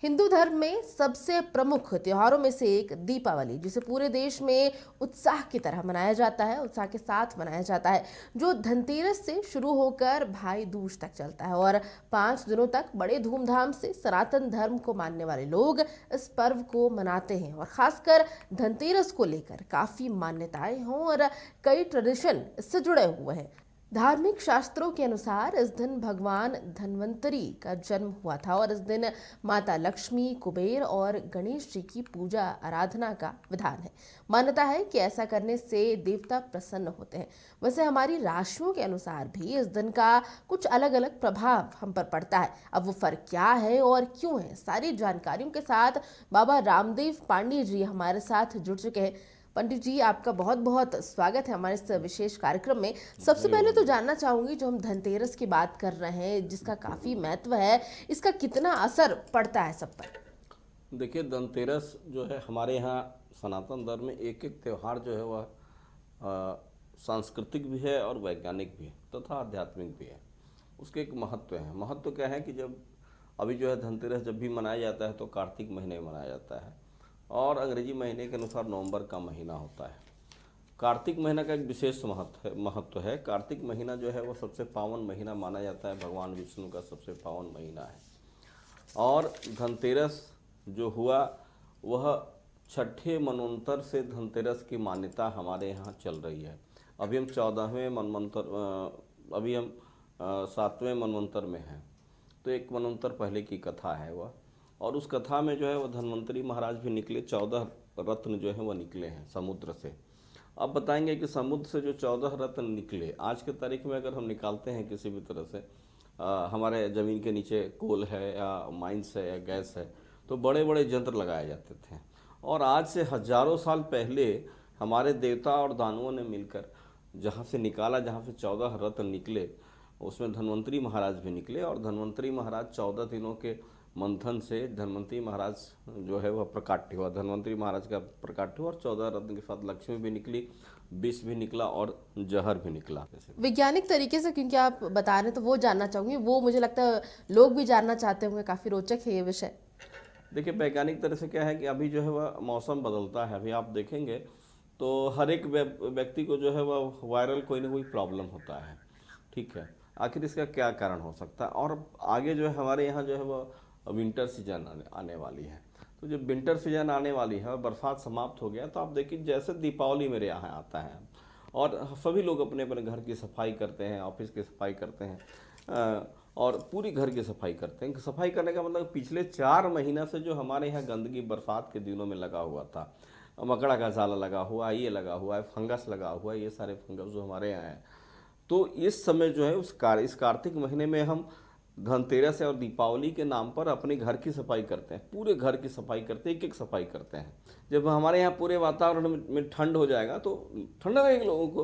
हिंदू धर्म में सबसे प्रमुख त्योहारों में से एक दीपावली, जिसे पूरे देश में उत्साह की तरह मनाया जाता है, उत्साह के साथ मनाया जाता है, जो धनतेरस से शुरू होकर भाई दूज तक चलता है और 5 दिनों तक बड़े धूमधाम से सनातन धर्म को मानने वाले लोग इस पर्व को मनाते हैं। और खासकर धनतेरस को लेकर काफी मान्यताएं हों और कई ट्रेडिशन इससे जुड़े हुए हैं। धार्मिक शास्त्रों के अनुसार इस दिन भगवान धन्वंतरी का जन्म हुआ था और इस दिन माता लक्ष्मी, कुबेर और गणेश जी की पूजा आराधना का विधान है। मान्यता है कि ऐसा करने से देवता प्रसन्न होते हैं। वैसे हमारी राशियों के अनुसार भी इस दिन का कुछ अलग अलग प्रभाव हम पर पड़ता है। अब वो फर्क क्या है और क्यों है, सारी जानकारियों के साथ बाबा रामदेव पांडे जी हमारे साथ जुड़ चुके हैं। पंडित जी, आपका बहुत बहुत स्वागत है हमारे इस विशेष कार्यक्रम में। सबसे पहले तो जानना चाहूंगी, जो हम धनतेरस की बात कर रहे हैं, जिसका काफी महत्व है, इसका कितना असर पड़ता है सब पर? देखिए, धनतेरस जो है हमारे यहाँ सनातन धर्म में एक एक त्यौहार जो है वह सांस्कृतिक भी है और वैज्ञानिक भी है तथा आध्यात्मिक भी है। उसके एक महत्व है। महत्व क्या है कि जब अभी जो है धनतेरस जब भी मनाया जाता है तो कार्तिक महीने में मनाया जाता है और अंग्रेजी महीने के अनुसार नवंबर का महीना होता है। कार्तिक महीना का एक विशेष महत्व है। कार्तिक महीना जो है वह सबसे पावन महीना माना जाता है, भगवान विष्णु का सबसे पावन महीना है। और धनतेरस जो हुआ वह छठे मनवंतर से धनतेरस की मान्यता हमारे यहाँ चल रही है। अभी हम 14वें मनवंतर अभी हम 7वें मनवंतर में हैं। तो एक मनवंतर पहले की कथा है वह, और उस कथा में जो है वह धन्वंतरी महाराज भी निकले। 14 रत्न जो है वह निकले हैं समुद्र से। अब बताएंगे कि समुद्र से जो 14 रत्न निकले, आज के तारीख में अगर हम निकालते हैं किसी भी तरह से, हमारे ज़मीन के नीचे कोल है या माइंस है या गैस है, तो बड़े बड़े यंत्र लगाए जाते थे। और आज से हजारों साल पहले हमारे देवता और दानवों ने मिलकर जहाँ से निकाला, जहाँ से 14 रत्न निकले, उसमें धन्वंतरी महाराज भी निकले। और धन्वंतरी महाराज 14 दिनों के मंथन से धन्वंतरी महाराज जो है वह प्रकाट्य हुआ। धन्वंतरी महाराज का प्रकाट्य हुआ और 14 रत्न के साथ लक्ष्मी भी निकली, विष भी निकला और जहर भी निकला। वैज्ञानिक तरीके से क्योंकि आप बता रहे हैं तो वो जानना चाहूंगी, वो मुझे लगता है लोग भी जानना चाहते होंगे, काफी रोचक है ये विषय। देखिए, वैज्ञानिक तरह से क्या है कि अभी जो है वह मौसम बदलता है। अभी आप देखेंगे तो हर एक व्यक्ति को जो है वह वायरल कोई ना कोई प्रॉब्लम होता है। ठीक है, आखिर इसका क्या कारण हो सकता है? और आगे जो है हमारे यहाँ जो है वह विंटर सीजन आने वाली है। तो जब विंटर सीजन आने वाली है और बरसात समाप्त हो गया, तो आप देखिए जैसे दीपावली मेरे यहाँ आता है और सभी लोग अपने अपने घर की सफाई करते हैं, ऑफिस की सफाई करते हैं और पूरी घर की सफाई करते हैं। सफाई करने का मतलब पिछले 4 महीना से जो हमारे यहाँ गंदगी बरसात के दिनों में लगा हुआ था, मकड़ा का जाला लगा हुआ, ये लगा हुआ है, फंगस लगा हुआ है, ये सारे फंगस जो हमारे यहाँ है, तो इस समय जो है इस कार्तिक महीने में हम धनतेरस और दीपावली के नाम पर अपने घर की सफाई करते हैं, पूरे घर की सफाई करते हैं, एक एक सफाई करते हैं। जब हमारे यहाँ पूरे वातावरण में ठंड हो जाएगा तो ठंड लगेगी, लोगों को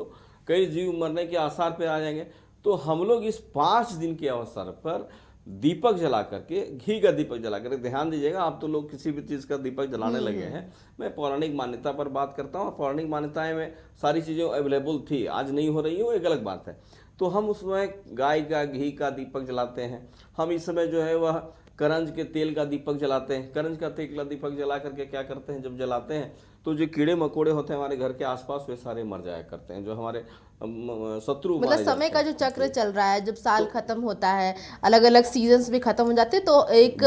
कई जीव मरने के आसार पे आ जाएंगे। तो हम लोग इस 5 दिन के अवसर पर दीपक जला करके, घी का दीपक जला करके, ध्यान दीजिएगा, आप तो लोग किसी भी चीज़ का दीपक जलाने लगे हैं। मैं पौराणिक मान्यता पर बात करता हूँ। पौराणिक मान्यताएं में सारी चीज़ें अवेलेबल थी, आज नहीं हो रही है, वो एक अलग बात है। तो हम उसमें गाय का घी का दीपक जलाते हैं। हम इस समय जो है वह करंज के तेल का दीपक जलाते हैं। करंज का तेल का दीपक जला करके क्या करते हैं, जब जलाते हैं तो जो कीड़े मकोड़े होते हैं हमारे घर के आसपास, वे सारे मर जाया करते हैं, जो हमारे शत्रु। मतलब समय का जो चक्र चल रहा है, जब साल खत्म होता है, अलग अलग सीजन्स भी खत्म हो जाते हैं, तो एक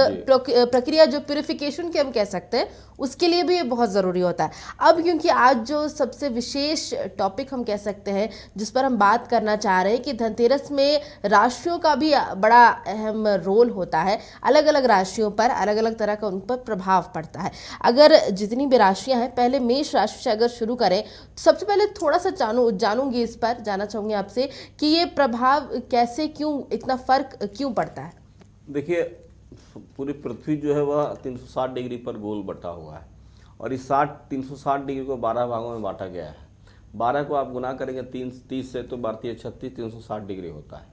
प्रक्रिया जो प्यूरिफिकेशन की हम कह सकते हैं, उसके लिए भी ये बहुत ज़रूरी होता है। अब क्योंकि आज जो सबसे विशेष टॉपिक हम कह सकते हैं जिस पर हम बात करना चाह रहे हैं कि धनतेरस में राशियों का भी बड़ा अहम रोल होता है। अलग अलग राशियों पर अलग अलग तरह का उन पर प्रभाव पड़ता है। अगर जितनी भी राशियाँ हैं, पहले मेष राशि से अगर शुरू करें, सबसे पहले थोड़ा सा जानूंगी इस पर जानना चाहूंगी आपसे कि ये प्रभाव कैसे, क्यों इतना फर्क क्यों पड़ता है? देखिए, पूरी पृथ्वी जो है वह 360 डिग्री पर गोल बटा हुआ है और इस 360 डिग्री को 12 भागों में बांटा गया है। 12 को आप गुना करेंगे 30 से तो 32 360 डिग्री होता है।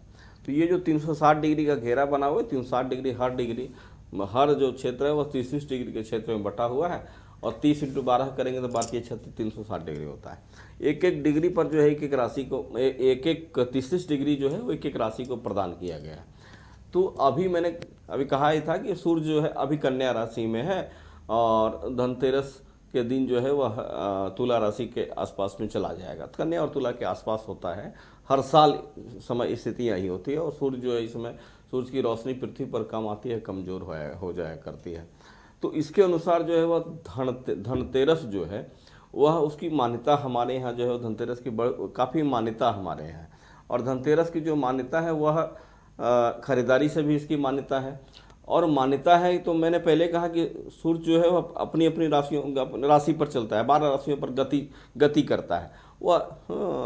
तो ये जो 360 डिग्री का घेरा बना हुआ है, 360 डिग्री हर जो क्षेत्र है वह 30 डिग्री के क्षेत्र में बटा हुआ है और 30 × 12 करेंगे तो 32 360 डिग्री होता है। एक एक डिग्री पर जो है एक एक राशि को, एक एक 30 डिग्री जो है वो एक एक राशि को प्रदान किया गया है। तो अभी मैंने अभी कहा ही था कि सूर्य जो है अभी कन्या राशि में है और धनतेरस के दिन जो है वह तुला राशि के आसपास में चला जाएगा। कन्या और तुला के आसपास होता है, हर साल समय स्थिति यही होती है। और सूर्य जो है इसमें सूर्य की रोशनी पृथ्वी पर कम आती है, कमज़ोर हो जाया करती है। तो इसके अनुसार जो है वह धनतेरस जो है वह उसकी मान्यता हमारे यहाँ जो है धनतेरस की काफ़ी मान्यता हमारे यहाँ। और धनतेरस की जो मान्यता है वह खरीदारी से भी इसकी मान्यता है। और मान्यता है तो मैंने पहले कहा कि सूर्य जो है वह अपनी अपनी राशि पर चलता है, 12 राशियों पर गति करता है, वह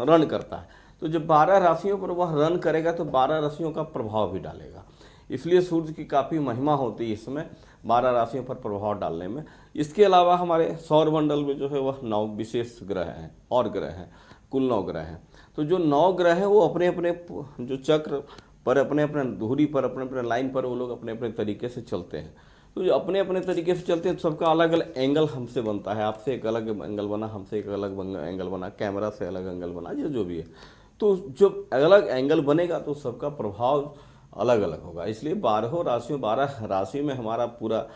रन करता है। तो जब 12 राशियों पर वह रन करेगा तो 12 राशियों का प्रभाव भी डालेगा। इसलिए सूर्य की काफ़ी महिमा होती है इसमें 12 राशियों पर प्रभाव डालने में। इसके अलावा हमारे सौर मंडल में जो है वह 9 विशेष ग्रह हैं और ग्रह हैं, कुल 9 ग्रह हैं। तो जो 9 ग्रह हैं वो अपने अपने जो चक्र पर अपने अपने धुरी पर अपने अपने लाइन पर वो लोग अपने अपने तरीके से चलते हैं। तो जो अपने अपने तरीके से चलते हैं तो सबका अलग अलग एंगल हमसे बनता है। आपसे एक अलग एंगल बना, हमसे एक अलग एंगल बना, कैमरा से अलग एंगल बना, जो भी है। तो जब अलग एंगल बनेगा तो सबका प्रभाव अलग अलग होगा। इसलिए 12 राशियों में हमारा पूरा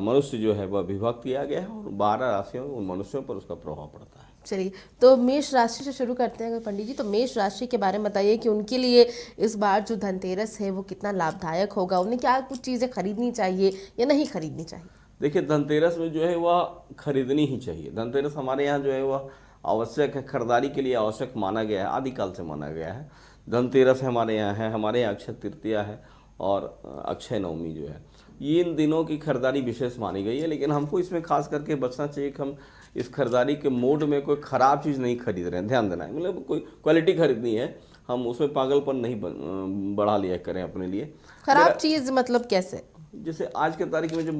मनुष्य जो है वह विभक्त किया गया है और 12 राशियों उन मनुष्यों पर उसका प्रभाव पड़ता है। चलिए, तो मेष राशि से शुरू करते हैं पंडित जी। तो मेष राशि के बारे में बताइए कि उनके लिए इस बार जो धनतेरस है वो कितना लाभदायक होगा, उन्हें क्या कुछ चीज़ें खरीदनी चाहिए या नहीं खरीदनी चाहिए? देखिए, धनतेरस में जो है वह खरीदनी ही चाहिए। धनतेरस हमारे यहाँ जो है वह आवश्यक है, खरीदारी के लिए आवश्यक माना गया है, आदिकाल से माना गया है। धनतेरस हमारे यहाँ है, हमारे यहाँ अक्षय तृतीया है और अक्षय नवमी जो है, ये इन दिनों की खरीदारी विशेष मानी गई है। लेकिन हमको इसमें खास करके बचना चाहिए कि हम इस खरीदारी के मोड में कोई ख़राब चीज़ नहीं खरीद रहे हैं। ध्यान देना है, मतलब कोई क्वालिटी खरीदनी है, हम उसमें पागलपन नहीं बढ़ा लिया करें अपने लिए। खराब चीज़ मतलब कैसे? जैसे आज के तारीख में जो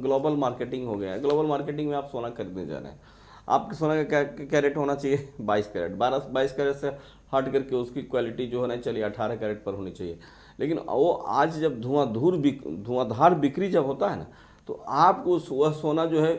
ग्लोबल मार्केटिंग हो गया है, ग्लोबल मार्केटिंग में आप सोना खरीदने जा रहे हैं, आपके सोना का कैरेट होना चाहिए 22 कैरेट, 22 कैरेट से हट करके उसकी क्वालिटी जो होना चाहिए 18 कैरेट पर होनी चाहिए। लेकिन वो आज जब धुआंधार बिक्री जब होता है ना, तो आपको वह सोना जो है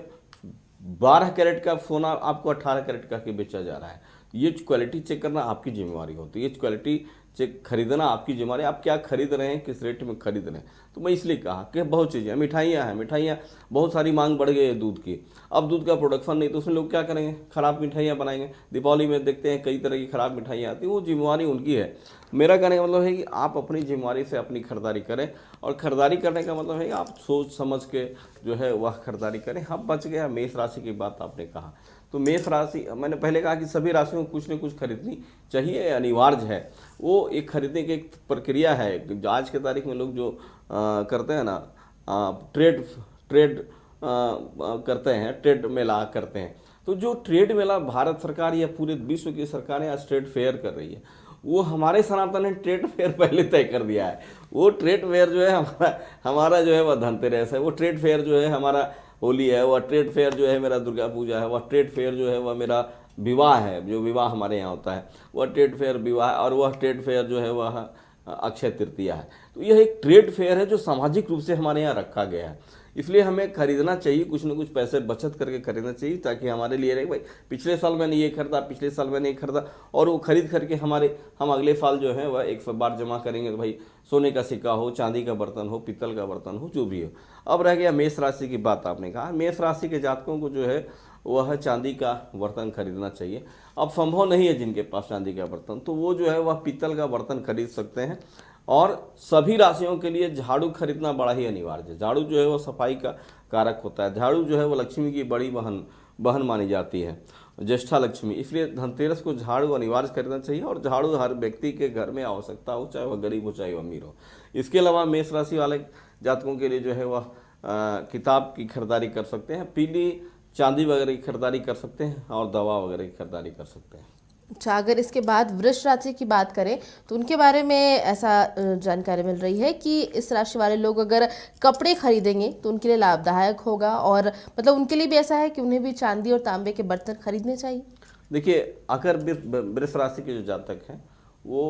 12 कैरेट का सोना आपको 18 कैरेट का बेचा जा रहा है। ये क्वालिटी चेक करना आपकी जिम्मेवारी होती है, ये क्वालिटी चेक खरीदना आपकी जिम्मेवारी। आप क्या खरीद रहे हैं, किस रेट में खरीद रहे हैं। तो मैं इसलिए कहा कि बहुत चीज़ें, मिठाइयाँ हैं, मिठाइयाँ बहुत सारी मांग बढ़ गई है दूध की। अब दूध का प्रोडक्शन नहीं तो उसमें लोग क्या करेंगे, ख़राब मिठाइयाँ बनाएंगे। दीपावली में देखते हैं कई तरह की ख़राब मिठाइयाँ आती हैं, वो जिम्मेवारी उनकी है। मेरा कहने का मतलब है कि आप अपनी जिम्मेवारी से अपनी खरीदारी करें, और खरीदारी करने का मतलब है कि आप सोच समझ के जो है वह खरीदारी करें। हम बच गया मेष राशि की बात आपने कहा, तो मेष राशि, मैंने पहले कहा कि सभी राशियों को कुछ न कुछ खरीदनी चाहिए, अनिवार्य है। वो एक खरीदने की एक प्रक्रिया है। जो आज के तारीख में लोग जो करते हैं ना, ट्रेड करते हैं, ट्रेड मेला करते हैं। तो जो ट्रेड मेला भारत सरकार या पूरे विश्व की सरकारें आज ट्रेड फेयर कर रही है, वो हमारे सनातन ने ट्रेड फेयर पहले तय कर दिया है। वो ट्रेड फेयर जो है हमारा जो है वह धनतेरस है, वो ट्रेड फेयर जो है हमारा होली है, वह ट्रेड फेयर जो है मेरा दुर्गा पूजा है, वह ट्रेड फेयर जो है वह मेरा विवाह है, जो विवाह हमारे यहाँ होता है वह ट्रेड फेयर विवाह, और वह ट्रेड फेयर जो है वह अक्षय तृतीया है। तो यह एक ट्रेड फेयर है जो सामाजिक रूप से हमारे यहाँ रखा गया है। इसलिए हमें खरीदना चाहिए, कुछ ना कुछ पैसे बचत करके खरीदना चाहिए, ताकि हमारे लिए रहे भाई पिछले साल मैंने ये खरीदा, पिछले साल मैंने ये खरीदा, और वो खरीद करके हम अगले साल जो है वह 100 बार जमा करेंगे। तो भाई सोने का सिक्का हो, चांदी का बर्तन हो, पीतल का बर्तन हो, जो भी हो। अब रह गया मेष राशि की बात। आपने कहा मेष राशि के जातकों को जो है वह चांदी का बर्तन खरीदना चाहिए। अब संभव नहीं है जिनके पास चांदी का बर्तन, तो वो जो है वह पीतल का बर्तन खरीद सकते हैं। और सभी राशियों के लिए झाड़ू खरीदना बड़ा ही अनिवार्य है। झाड़ू जो है वो सफाई का कारक होता है। झाड़ू जो है वो लक्ष्मी की बड़ी बहन मानी जाती है, ज्येष्ठा लक्ष्मी। इसलिए धनतेरस को झाड़ू अनिवार्य खरीदना चाहिए, और झाड़ू हर व्यक्ति के घर में आवश्यकता हो, चाहे वह गरीब हो चाहे वह अमीर हो। इसके अलावा मेष राशि वाले जातकों के लिए जो है वह किताब की खरीदारी कर सकते हैं, पीली चांदी वगैरह की खरीदारी कर सकते हैं, और दवा वगैरह की खरीदारी कर सकते हैं। अच्छा, अगर इसके बाद वृष राशि की बात करें तो उनके बारे में ऐसा जानकारी मिल रही है कि इस राशि वाले लोग अगर कपड़े खरीदेंगे तो उनके लिए लाभदायक होगा, और मतलब उनके लिए भी ऐसा है कि उन्हें भी चांदी और तांबे के बर्तन खरीदने चाहिए। देखिए, अगर वृष राशि के जो जातक हैं वो,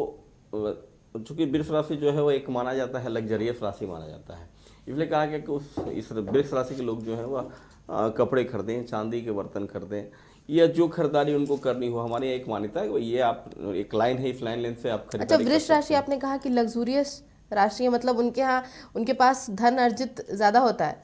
चूँकि वृष राशि जो है वो एक माना जाता है लग्जरियस राशि माना जाता है, इसलिए कहा गया कि इस वृष राशि के लोग जो हैं वह कपड़े खरीदें, चांदी के बर्तन खरीदें, या जो खरीदारी उनको करनी हो। हमारे यहाँ एक मान्यता है, ये आप एक लाइन है, इस लाइन से आप खरीदारी। अच्छा, वृष राशि आपने कहा कि लग्जूरियस राशि है, मतलब उनके यहाँ उनके पास धन अर्जित ज़्यादा होता है।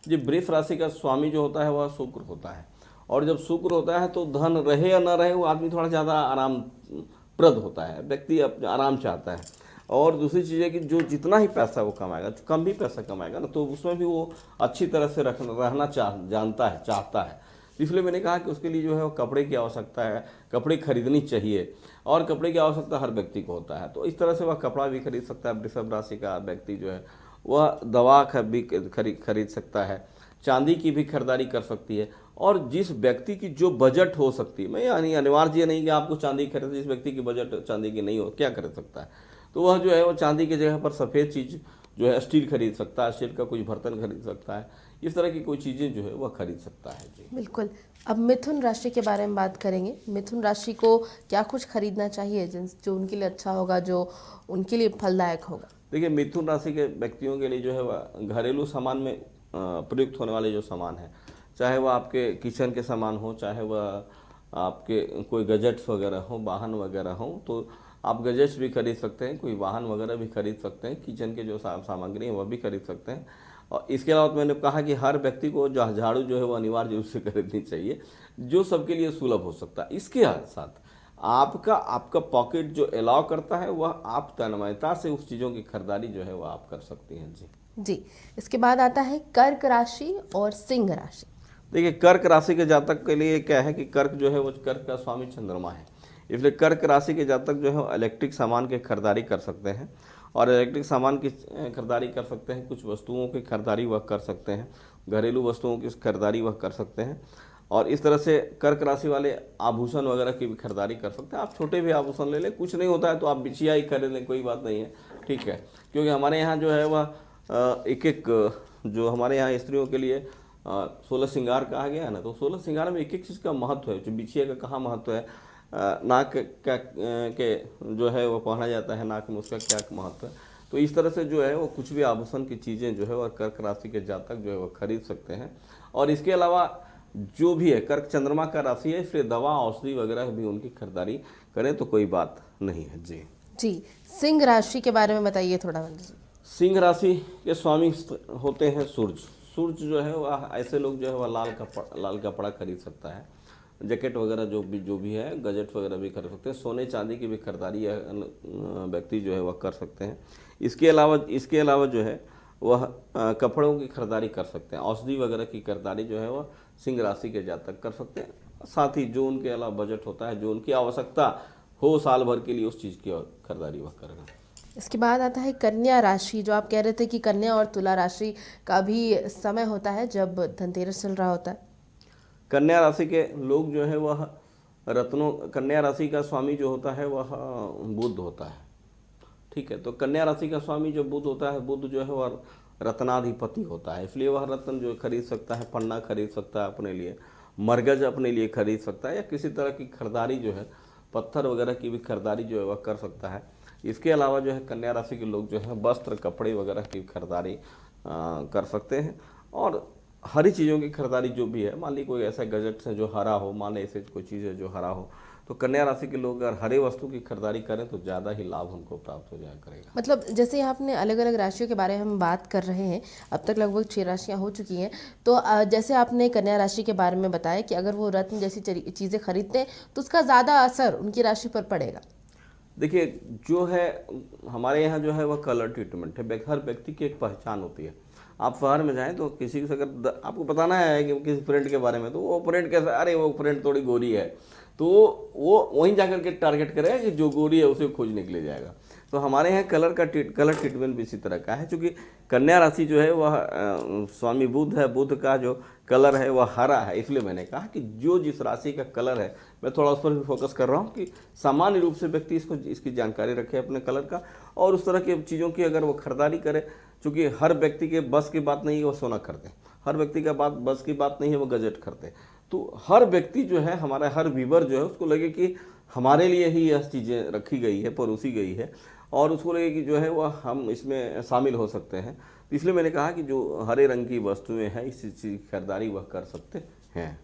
जी, वृष राशि का स्वामी जो होता है वह शुक्र होता है, और जब शुक्र होता है तो धन रहे या ना रहे वो आदमी थोड़ा ज़्यादा आरामप्रद होता है, व्यक्ति आराम चाहता है। और दूसरी चीज़ है कि जो जितना ही पैसा वो कमाएगा, जो कम भी पैसा कमाएगा ना, तो उसमें भी वो अच्छी तरह से रहना चाहता है। इसलिए मैंने कहा कि उसके लिए जो है वो कपड़े की आवश्यकता है, कपड़े खरीदनी चाहिए, और कपड़े की आवश्यकता हर व्यक्ति को होता है। तो इस तरह से वह कपड़ा भी खरीद सकता है। वृषभ राशि का व्यक्ति जो है वह दवा भी खरीद सकता है, चांदी की भी खरीदारी कर सकती है। और जिस व्यक्ति की जो बजट हो सकती है, मैं यानी अनिवार्य नहीं कि आपको चांदी खरीद, जिस व्यक्ति की बजट चांदी की नहीं हो क्या खरीद सकता है, तो वह जो है वो चांदी की जगह पर सफ़ेद चीज़ जो है स्टील खरीद सकता है, स्टील का कुछ बर्तन खरीद सकता है, इस तरह की कोई चीज़ें जो है वह खरीद सकता है। जी बिल्कुल। अब मिथुन राशि के बारे में बात करेंगे। मिथुन राशि को क्या कुछ खरीदना चाहिए जो उनके लिए अच्छा होगा, जो उनके लिए फलदायक होगा? देखिए, मिथुन राशि के व्यक्तियों के लिए जो है वह घरेलू सामान में प्रयुक्त होने वाले जो सामान है, चाहे वह आपके किचन के सामान हो, चाहे वह आपके कोई गजेट्स वगैरह हो, वाहन वगैरह हो, तो आप गजेट्स भी खरीद सकते हैं, कोई वाहन वगैरह भी खरीद सकते हैं, किचन के जो सामग्री है वह भी खरीद सकते हैं। और इसके अलावा मैंने कहा कि हर व्यक्ति को झाड़ू जो है वो अनिवार्य रूप से खरीदनी चाहिए, जो सबके लिए सुलभ हो सकता है। इसके साथ आपका पॉकेट जो अलाउ करता है, वह आप तन्मयता से उस चीज़ों की खरीदारी जो है वह आप कर सकती हैं। जी। इसके बाद आता है कर्क राशि और सिंह राशि। देखिए, कर्क राशि के जातक के लिए क्या है कि कर्क जो है वो कर्क का स्वामी चंद्रमा है, इसलिए कर्क राशि के जातक जो है इलेक्ट्रिक सामान की खरीदारी कर सकते हैं, और इलेक्ट्रिक सामान की खरीदारी कर सकते हैं, कुछ वस्तुओं की खरीदारी वह कर सकते हैं, घरेलू वस्तुओं की खरीदारी वह कर सकते हैं। और इस तरह से कर्क राशि वाले आभूषण वगैरह की भी खरीदारी कर सकते हैं। आप छोटे भी आभूषण ले लें, कुछ नहीं होता है तो आप बिछिया ही खरीद लें, कोई बात नहीं है, ठीक है। क्योंकि हमारे यहाँ जो है वह एक जो हमारे यहाँ स्त्रियों के लिए 16 श्रृंगार कहा गया है ना, तो 16 श्रृंगार में एक चीज़ का महत्व है। जो बिछिया का कहाँ महत्व है, नाक का के जो है वो पहना जाता है, नाक में उसका क्या महत्व है। तो इस तरह से जो है वो कुछ भी आभूषण की चीज़ें जो है वह कर्क राशि के जातक जो है वो खरीद सकते हैं। और इसके अलावा जो भी है, कर्क चंद्रमा का राशि है, इसलिए दवा औषधि वगैरह भी उनकी खरीदारी करें तो कोई बात नहीं है। जी। सिंह राशि के बारे में बताइए थोड़ा। सिंह राशि के स्वामी होते हैं सूर्य। सूर्य जो है वह ऐसे लोग जो है वह लाल कपड़ा खरीद सकता है, जैकेट वगैरह जो भी है, गजेट वगैरह भी खरीद सकते हैं, सोने चांदी की भी खरीदारी व्यक्ति जो है वह कर सकते हैं। इसके अलावा जो है वह कपड़ों की खरीदारी कर सकते हैं, औषधि वगैरह की खरीदारी जो है वह सिंह राशि के जातक कर सकते हैं। साथ ही जो उनके अलावा बजट होता है, जो उनकी आवश्यकता हो साल भर के लिए, उस चीज़ की खरीदारी वह करेगा। इसके बाद आता है कन्या राशि। जो आप कह रहे थे कि कन्या और तुला राशि का भी समय होता है जब धनतेरस चल रहा होता है। कन्या राशि के लोग जो है वह कन्या राशि का स्वामी जो होता है वह बुध होता है, ठीक है। तो कन्या राशि का स्वामी जो बुध होता है, बुध जो है वह रत्नाधिपति होता है, इसलिए वह रत्न जो खरीद सकता है, पन्ना खरीद सकता है अपने लिए, मरगज अपने लिए खरीद सकता है, या किसी तरह की खरीदारी जो है, पत्थर वगैरह की भी खरीदारी जो है वह कर सकता है। इसके अलावा जो है कन्या राशि के लोग जो है वस्त्र कपड़े वगैरह की खरीदारी कर सकते हैं। और हरी चीज़ों की खरीदारी जो भी है, मान ली कोई ऐसा गजट है जो हरा हो, मान ली ऐसे कोई चीज़ है जो हरा हो, तो कन्या राशि के लोग अगर हरे वस्तु की खरीदारी करें तो ज़्यादा ही लाभ उनको प्राप्त हो जाया करेगा। मतलब जैसे आपने अलग अलग राशियों के बारे में हम बात कर रहे हैं, अब तक लगभग 6 राशियां हो चुकी हैं, तो जैसे आपने कन्या राशि के बारे में बताया कि अगर वो रत्न जैसी चीज़ें खरीदते हैं तो उसका ज़्यादा असर उनकी राशि पर पड़ेगा। देखिए, जो है हमारे यहाँ जो है वह कलर ट्रीटमेंट है, हर व्यक्ति की एक पहचान होती है। आप शहर में जाएं तो किसी से अगर आपको बताना है कि किसी फ्रेंड के बारे में, तो वो फ्रेंड कैसा, अरे वो फ्रेंड थोड़ी गोरी है, तो वो वहीं जाकर के टारगेट करेगा कि जो गोरी है उसे खोजने के लिए जाएगा। तो हमारे यहाँ कलर ट्रीटमेंट भी इसी तरह का है, क्योंकि कन्या राशि जो है वह स्वामी बुध है, बुध का जो कलर है वह हरा है, इसलिए मैंने कहा कि जो जिस राशि का कलर है, मैं थोड़ा उस पर भी फोकस कर रहा हूँ कि सामान्य रूप से व्यक्ति इसकी जानकारी रखे अपने कलर का, और उस तरह की चीज़ों की अगर वो खरीदारी करे। चूँकि हर व्यक्ति के बस की बात नहीं है वो सोना खरीदे, हर व्यक्ति का बस की बात नहीं है वो गजट खरीदे। तो हर व्यक्ति जो है, हमारा हर व्यूवर जो है, उसको लगे कि हमारे लिए ही यह चीज़ें रखी गई है, परोसी गई है, और उसको लगे कि जो है वह हम इसमें शामिल हो सकते हैं। तो इसलिए मैंने कहा कि जो हरे रंग की वस्तुएं हैं, इस चीज़ की खरीदारी वह कर सकते हैं।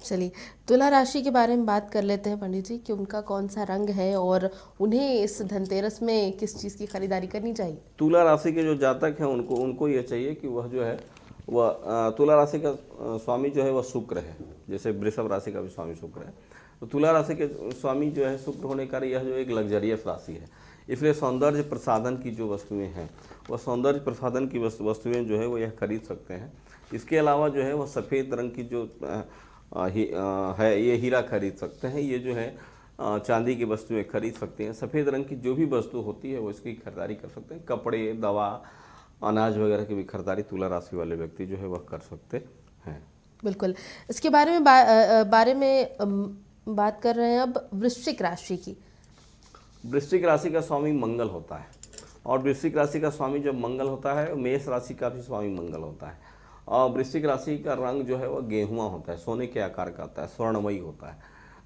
चलिए, तुला राशि के बारे में बात कर लेते हैं पंडित जी कि उनका कौन सा रंग है और उन्हें इस धनतेरस में किस चीज़ की खरीदारी करनी चाहिए। तुला राशि के जो जातक हैं उनको उनको ये चाहिए कि वह जो है वह तुला राशि का स्वामी जो है वह शुक्र है, जैसे वृषभ राशि का भी स्वामी शुक्र है। तो तुला राशि के स्वामी जो है शुक्र होने का यह जो एक लग्जरियस राशि है, इसलिए सौंदर्य प्रसाधन की जो वस्तुएं हैं वह सौंदर्य प्रसाधन की वस्तुएं जो है वो यह खरीद सकते हैं। इसके अलावा जो है वह सफ़ेद रंग की जो है ये हीरा खरीद सकते हैं, ये जो है चांदी की वस्तुएं खरीद सकते हैं। सफ़ेद रंग की जो भी वस्तु होती है वो इसकी खरीदारी कर सकते हैं। कपड़े, दवा, अनाज वगैरह की भी खरीदारी तुला राशि वाले व्यक्ति जो है वह कर सकते हैं। बिल्कुल, इसके बारे में बात कर रहे हैं अब वृश्चिक राशि की। वृश्चिक राशि का स्वामी मंगल होता है, और वृश्चिक राशि का स्वामी जब मंगल होता है, मेष राशि का भी स्वामी मंगल होता है। और वृश्चिक राशि का रंग जो है वह गेहुआ होता है, सोने के आकार का होता है, स्वर्णमयी होता है।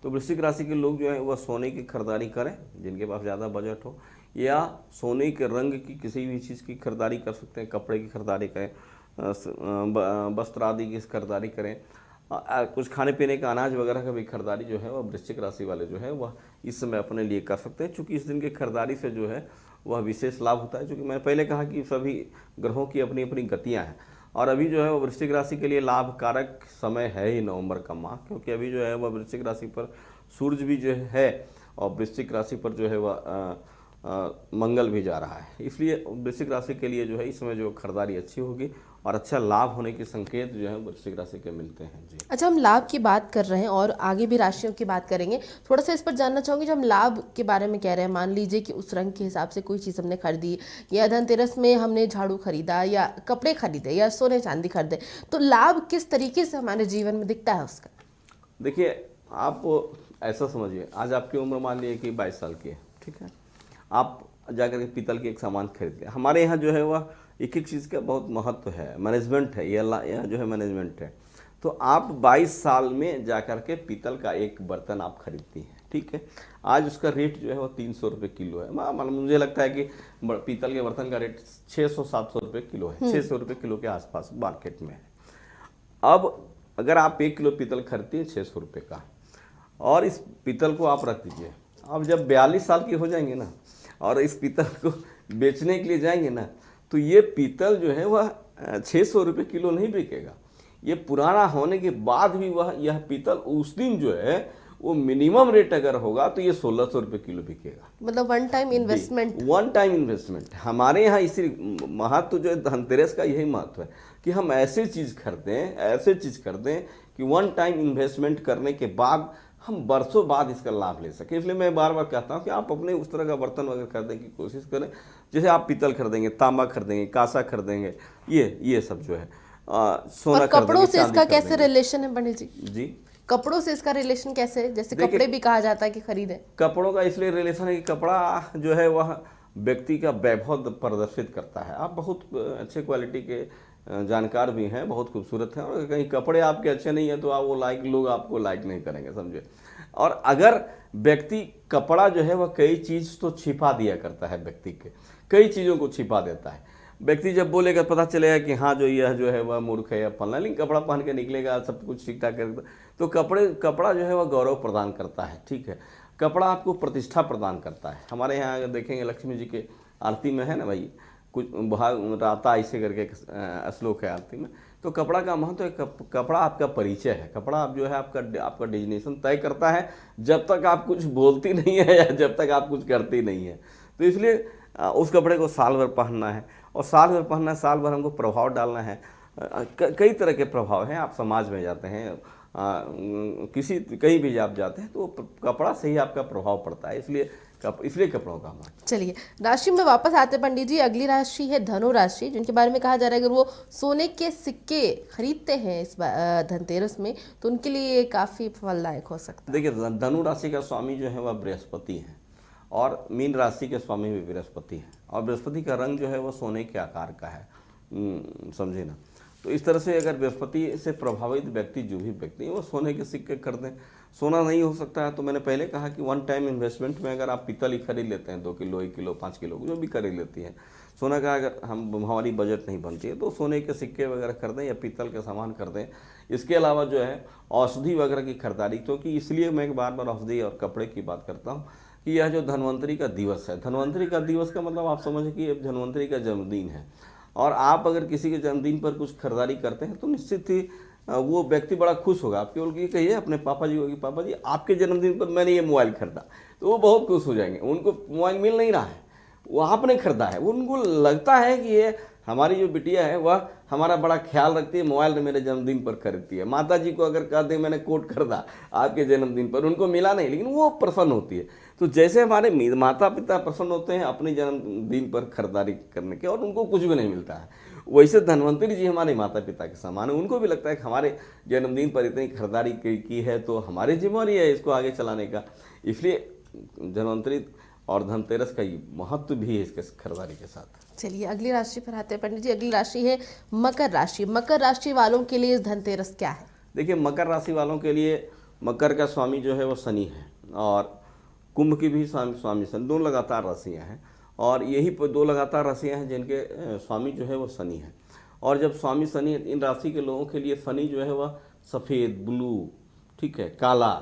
तो वृश्चिक राशि के लोग जो है वह सोने की खरीदारी करें, जिनके पास ज़्यादा बजट हो, या सोने के रंग की किसी भी चीज़ की खरीदारी कर सकते हैं। कपड़े की खरीदारी करें, वस्त्र आदि की खरीदारी करें, कुछ खाने पीने का अनाज वगैरह का भी खरीदारी जो है वह वृश्चिक राशि वाले जो है वह इस समय अपने लिए कर सकते हैं, चूँकि इस दिन की खरीदारी से जो है वह विशेष लाभ होता है। चूँकि मैंने पहले कहा कि सभी ग्रहों की अपनी अपनी गतियाँ हैं, और अभी जो है वह वृश्चिक राशि के लिए लाभकारक समय है ही नवंबर का माह, क्योंकि अभी जो है वह वृश्चिक राशि पर सूर्य भी जो है और वृश्चिक राशि पर जो है वह मंगल भी जा रहा है। इसलिए वृश्चिक राशि के लिए जो है इस समय जो खरीदारी अच्छी होगी और अच्छा लाभ होने के संकेत जो है वृश्चिक राशि के मिलते हैं। जी अच्छा, हम लाभ की बात कर रहे हैं और आगे भी राशियों की बात करेंगे। थोड़ा सा इस पर जानना चाहूँगी, जब हम लाभ के बारे में कह रहे हैं, मान लीजिए कि उस रंग के हिसाब से कोई चीज़ हमने खरीदी, या धनतेरस में हमने झाड़ू खरीदा, या कपड़े खरीदे, या सोने चांदी खरीदे, तो लाभ किस तरीके से हमारे जीवन में दिखता है उसका। देखिए, आप ऐसा समझिए, आज आपकी उम्र मान लीजिए कि 22 साल की है, ठीक है। आप जाकर के पीतल की एक सामान खरीद लिया। हमारे यहाँ जो है वह एक एक चीज़ का बहुत महत्व है, मैनेजमेंट है, यह जो है मैनेजमेंट है। तो आप 22 साल में जाकर के पीतल का एक बर्तन आप खरीदती हैं, ठीक है। आज उसका रेट जो है वो 300 रुपये किलो है। मतलब मुझे लगता है कि पीतल के बर्तन का रेट 600-700 रुपये किलो है, 600 रुपये किलो के आसपास मार्केट में है। अब अगर आप 1 किलो पीतल खरीदती हैं 600 रुपये का, और इस पीतल को आप रख दीजिए। अब जब 42 साल की हो जाएंगे ना, और इस पीतल को बेचने के लिए जाएंगे ना, तो ये पीतल जो है वह 600 रुपये किलो नहीं बिकेगा। ये पुराना होने के बाद भी वह यह पीतल उस दिन जो है वो मिनिमम रेट अगर होगा तो ये 1600 रुपये किलो बिकेगा। मतलब वन टाइम इन्वेस्टमेंट हमारे यहाँ इसी महत्व जो है धनतेरस का यही महत्व है कि हम ऐसे चीज़ खरीदें कि वन टाइम इन्वेस्टमेंट करने के बाद हम बरसों बाद इसका लाभ ले सकें। इसलिए मैं बार बार कहता हूँ कि आप अपने उस तरह का बर्तन वगैरह खरीदने की कोशिश करें, जैसे आप पीतल खरीदेंगे, तांबा खरीदेंगे, कांसा खरीदेंगे, ये सब जो है सोना और कपड़ों से इसका कैसे खरीदेंगे। रिलेशन है पंडित जी? जी, कपड़ों से इसका रिलेशन कैसे है? जैसे कपड़े भी कहा जाता है कि खरीदें। कपड़ों का इसलिए रिलेशन है कि कपड़ा जो है वह व्यक्ति का वैभव प्रदर्शित करता है। आप बहुत अच्छे क्वालिटी के जानकार भी हैं, बहुत खूबसूरत हैं, और कहीं कपड़े आपके अच्छे नहीं हैं तो आप लोग आपको लाइक नहीं करेंगे, समझे। और अगर व्यक्ति कपड़ा जो है वह कई चीज़ तो छिपा दिया करता है, व्यक्ति के कई चीज़ों को छिपा देता है। व्यक्ति जब बोलेगा पता चलेगा कि हाँ जो यह जो है वह मूर्ख है या फलना, लेकिन कपड़ा पहन के निकलेगा, सब कुछ ठीक ठाक करेगा, तो कपड़ा जो है वह गौरव प्रदान करता है, ठीक है। कपड़ा आपको प्रतिष्ठा प्रदान करता है। हमारे यहाँ अगर देखेंगे लक्ष्मी जी के आरती में है ना भाई, कुछ भाग राता ऐसे करके श्लोक है आरती में, तो कपड़ा का महत्व है। कपड़ा आपका परिचय है, कपड़ा आप जो है आपका डिजिग्नेशन तय करता है, जब तक आप कुछ बोलती नहीं है या जब तक आप कुछ करती नहीं है। तो इसलिए उस कपड़े को साल भर पहनना है, और साल भर हमको प्रभाव डालना है। कई तरह के प्रभाव हैं। आप समाज में जाते हैं, कहीं भी आप जाते हैं तो कपड़ा से ही आपका प्रभाव पड़ता है, इसलिए कपड़ों का महत्व। चलिए, राशि में वापस आते हैं पंडित जी। अगली राशि है धनु राशि, जिनके बारे में कहा जा रहा है अगर वो सोने के सिक्के खरीदते हैं इस धनतेरस में तो उनके लिए ये काफ़ी फलदायक हो सकता है। देखिए, धनु राशि का स्वामी जो है वह बृहस्पति है, और मीन राशि के स्वामी भी बृहस्पति है, और बृहस्पति का रंग जो है वह सोने के आकार का है, समझे ना। तो इस तरह से अगर बृहस्पति से प्रभावित व्यक्ति जो भी व्यक्ति है वो सोने के सिक्के खरीदें। सोना नहीं हो सकता है तो मैंने पहले कहा कि वन टाइम इन्वेस्टमेंट में अगर आप पीतल ही खरीद लेते हैं, 2 किलो, 1 किलो, 5 किलो जो भी खरीद लेती हैं, सोना का अगर हमारी बजट नहीं बनती है तो सोने के सिक्के वगैरह कर दें या पीतल के सामान कर दें। इसके अलावा जो है औषधि वगैरह की खरीदारी, क्योंकि इसलिए मैं बार बार औषधि और कपड़े की बात करता हूँ कि यह जो धन्वंतरी का दिवस है, धन्वंतरी का दिवस का मतलब आप समझें कि ये धन्वंतरी का जन्मदिन है, और आप अगर किसी के जन्मदिन पर कुछ खरीदारी करते हैं तो निश्चित ही वो व्यक्ति बड़ा खुश होगा। आप केवल ये कहिए अपने पापा जी को कि पापा जी आपके जन्मदिन पर मैंने ये मोबाइल खरीदा, तो वो बहुत खुश हो जाएंगे। उनको मोबाइल मिल नहीं रहा है, वो आपने खरीदा है, उनको लगता है कि ये हमारी जो बिटिया है वह हमारा बड़ा ख्याल रखती है, मोबाइल मेरे जन्मदिन पर खरीदती है। माता जी को अगर कह दें मैंने कोट खरीदा आपके जन्मदिन पर, उनको मिला नहीं लेकिन वो प्रसन्न होती है। तो जैसे हमारे माता पिता प्रसन्न होते हैं अपने जन्मदिन पर खरीदारी करने के और उनको कुछ भी नहीं मिलता है, वैसे धन्वंतरी जी हमारे माता पिता के समान है। उनको भी लगता है कि हमारे जन्मदिन पर इतनी खरीदारी की है तो हमारी जिम्मेदारी है इसको आगे चलाने का। इसलिए धन्वंतरी और धनतेरस का महत्व भी है इसके खरीदारी के साथ। चलिए अगली राशि पर आते हैं पंडित जी। अगली राशि है मकर राशि। मकर राशि वालों के लिए इस धनतेरस क्या है? देखिए मकर राशि वालों के लिए मकर का स्वामी जो है वो शनि है, और कुंभ की भी स्वामी शनि, दो लगातार राशियाँ हैं, और यही दो लगातार राशियाँ हैं जिनके स्वामी जो है वो शनि है। और जब स्वामी शनि, इन राशि के लोगों के लिए शनि जो है वह सफ़ेद, ब्लू, ठीक है, काला,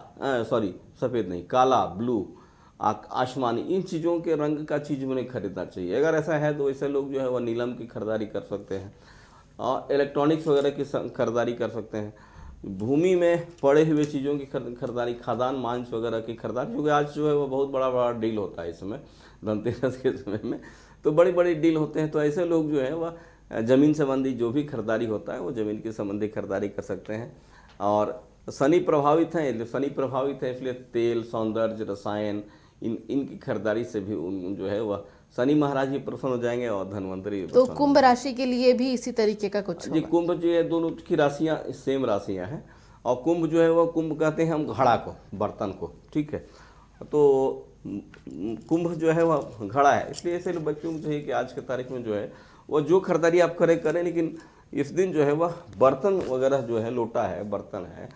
सॉरी सफ़ेद नहीं, काला, ब्लू, आसमानी, इन चीज़ों के रंग का चीज़ उन्हें खरीदना चाहिए। अगर ऐसा है तो ऐसे लोग जो है वह नीलम की खरीदारी कर सकते हैं, और इलेक्ट्रॉनिक्स वगैरह की खरीदारी कर सकते हैं। भूमि में पड़े हुए चीज़ों की खरीदारी, खाद्यान्न मांस वगैरह की खरीदारी, क्योंकि आज जो है वो बहुत बड़ा बड़ा डील होता है इस समय, धनतेरस के समय में तो बड़ी बड़ी डील होते हैं। तो ऐसे लोग जो है वह ज़मीन संबंधी जो भी खरीदारी होता है वो ज़मीन की संबंधी खरीदारी कर सकते हैं। और शनि प्रभावित है इसलिए तेल, सौंदर्य, रसायन, इनकी खरीदारी से भी जो है वह शनि महाराज भी प्रसन्न हो जाएंगे और धन्वंतरी। तो कुंभ राशि के लिए भी इसी तरीके का कुछ जी, कुंभ जो है दोनों की राशियाँ सेम राशियाँ हैं, और कुंभ जो है वो कुंभ कहते हैं हम घड़ा को, बर्तन को, ठीक है। तो कुंभ जो है वह घड़ा है, इसलिए ऐसे बच्चों को चाहिए कि आज के तारीख में जो है वो जो खरीदारी आप करें, लेकिन इस दिन जो है वह बर्तन वगैरह जो है, लोटा है, बर्तन है,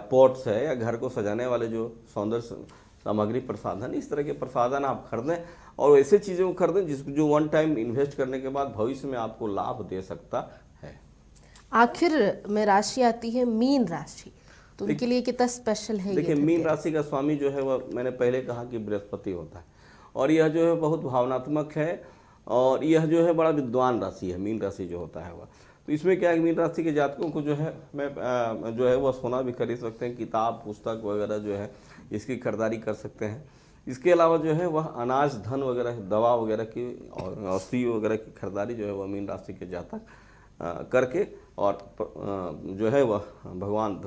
पॉट्स है, या घर को सजाने वाले जो सौंदर्य सामग्री, प्रसाधन, इस तरह के प्रसाधन आप खरीदें, और ऐसे चीज़ों को खरीदें जो वन टाइम इन्वेस्ट करने के बाद भविष्य में आपको लाभ दे सकता है। आखिर में राशि आती है मीन राशि, तो उनके लिए कितना स्पेशल है? देखिए मीन राशि का स्वामी जो है वह मैंने पहले कहा कि बृहस्पति होता है, और यह जो है बहुत भावनात्मक है, और यह जो है बड़ा विद्वान राशि है मीन राशि जो होता है वह। तो इसमें क्या है, मीन राशि के जातकों को जो है जो है वह सोना भी खरीद सकते हैं, किताब पुस्तक वगैरह जो है इसकी खरीदारी कर सकते हैं। इसके अलावा जो है वह अनाज, धन वगैरह, दवा वगैरह की और औषधि वगैरह की खरीदारी जो है वह मीन राशि के जातक करके और जो है वह भगवान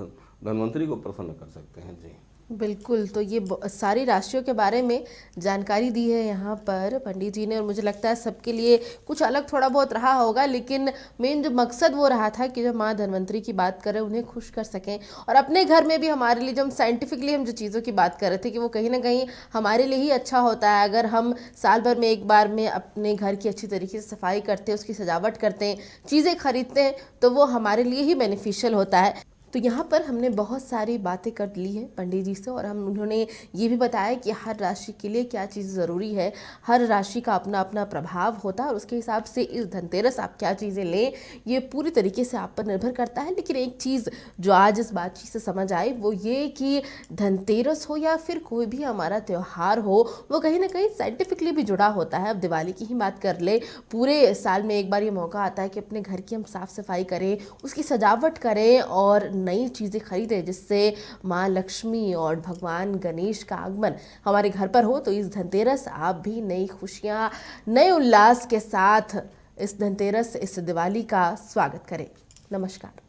धन्वंतरी को प्रसन्न कर सकते हैं। जी बिल्कुल, तो ये सारी राशियों के बारे में जानकारी दी है यहाँ पर पंडित जी ने, और मुझे लगता है सबके लिए कुछ अलग थोड़ा बहुत रहा होगा, लेकिन मेन जो मकसद वो रहा था कि जब माँ धन्वंतरी की बात करें उन्हें खुश कर सकें, और अपने घर में भी हमारे लिए जो हम साइंटिफिकली हम जो चीज़ों की बात कर रहे थे कि वो कहीं ना कहीं हमारे लिए ही अच्छा होता है। अगर हम साल भर में एक बार में अपने घर की अच्छी तरीके से सफाई करते हैं, उसकी सजावट करते हैं, चीज़ें खरीदते हैं, तो वो हमारे लिए ही बेनिफिशियल होता है। तो यहाँ पर हमने बहुत सारी बातें कर ली हैं पंडित जी से, और उन्होंने ये भी बताया कि हर राशि के लिए क्या चीज़ ज़रूरी है, हर राशि का अपना अपना प्रभाव होता है, और उसके हिसाब से इस धनतेरस आप क्या चीज़ें लें ये पूरी तरीके से आप पर निर्भर करता है। लेकिन एक चीज़ जो आज इस बातचीत से समझ आई वो ये कि धनतेरस हो या फिर कोई भी हमारा त्यौहार हो, वो कहीं ना कहीं साइंटिफिकली भी जुड़ा होता है। अब दिवाली की ही बात कर ले, पूरे साल में एक बार ये मौका आता है कि अपने घर की हम साफ़ सफाई करें, उसकी सजावट करें और नई चीज़ें खरीदें, जिससे माँ लक्ष्मी और भगवान गणेश का आगमन हमारे घर पर हो। तो इस धनतेरस आप भी नई खुशियाँ, नए उल्लास के साथ इस धनतेरस, इस दिवाली का स्वागत करें। नमस्कार।